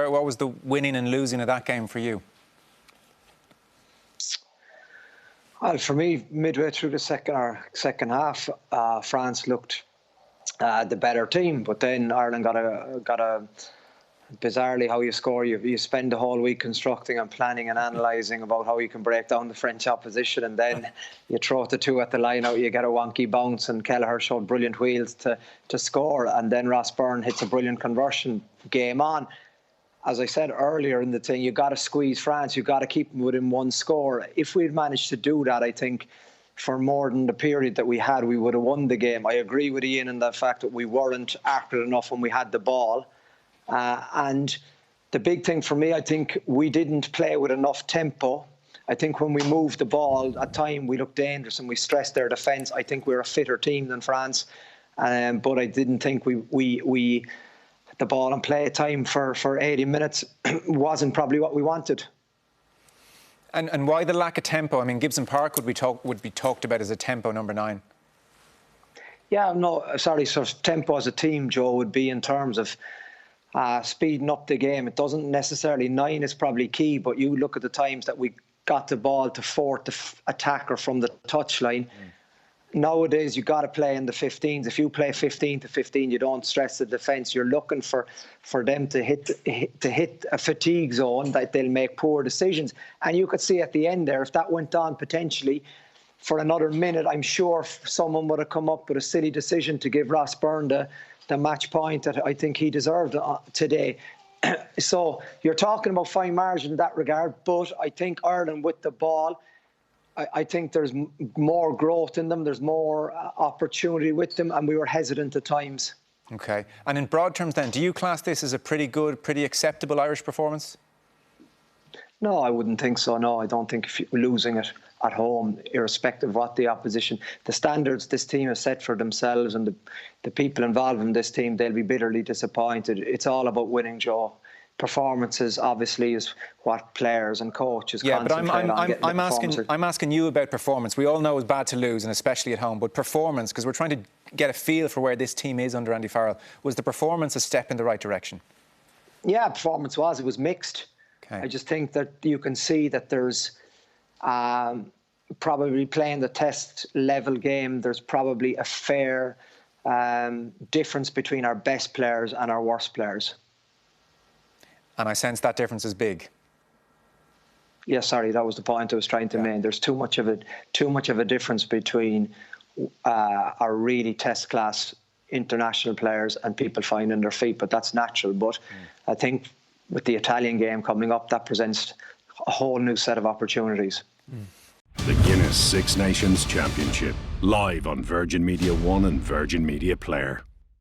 what was the winning and losing of that game for you? Well, for me, midway through the second half, France looked the better team, but then Ireland got a bizarrely how you score. You spend the whole week constructing and planning and analysing about how you can break down the French opposition, and then you throw the two at the line out, you get a wonky bounce, and Kelleher showed brilliant wheels to score, and then Ross Byrne hits a brilliant conversion. Game on. As I said earlier in the thing, you got to squeeze France. You got to keep them within one score. If we'd managed to do that, I think for more than the period that we had, we would have won the game. I agree with Ian in the fact that we weren't accurate enough when we had the ball. And the big thing for me, I think we didn't play with enough tempo. I think when we moved the ball, at time we looked dangerous and we stressed their defence. I think we're a fitter team than France. But I didn't think we the ball and play time for 80 minutes wasn't probably what we wanted. And why the lack of tempo? I mean, Gibson Park would be talked about as a tempo number 9. Yeah, no, sorry. So tempo as a team, Joe, would be in terms of speeding up the game. It doesn't necessarily, 9 is probably key, but you look at the times that we got the ball to fourth attacker from the touchline. Nowadays, you got to play in the 15s. If you play 15 to 15, you don't stress the defence. You're looking for them to hit a fatigue zone that they'll make poor decisions. And you could see at the end there, if that went on potentially for another minute, I'm sure someone would have come up with a silly decision to give Ross Byrne the match point that I think he deserved today. So you're talking about fine margin in that regard, but I think Ireland with the ball, I think there's more growth in them, there's more opportunity with them, and we were hesitant at times. OK. And in broad terms then, do you class this as a pretty good, pretty acceptable Irish performance? No, I wouldn't think so, no. I don't think if you're losing it at home, irrespective of what the opposition, the standards this team has set for themselves and the people involved in this team, they'll be bitterly disappointed. It's all about winning, Joe. Performances, obviously, is what players and coaches concentrate on. I'm asking you about performance. We all know it's bad to lose, and especially at home. But performance, because we're trying to get a feel for where this team is under Andy Farrell. Was the performance a step in the right direction? Yeah, performance was. It was mixed. Okay. I just think that you can see that there's probably playing the test level game. There's probably a fair difference between our best players and our worst players. And I sense that difference is big. Yeah, sorry, that was the point I was trying to make. There's too much of a difference between our really test class international players and people finding their feet, but that's natural. But I think with the Italian game coming up, that presents a whole new set of opportunities. The Guinness Six Nations Championship, live on Virgin Media One and Virgin Media Player.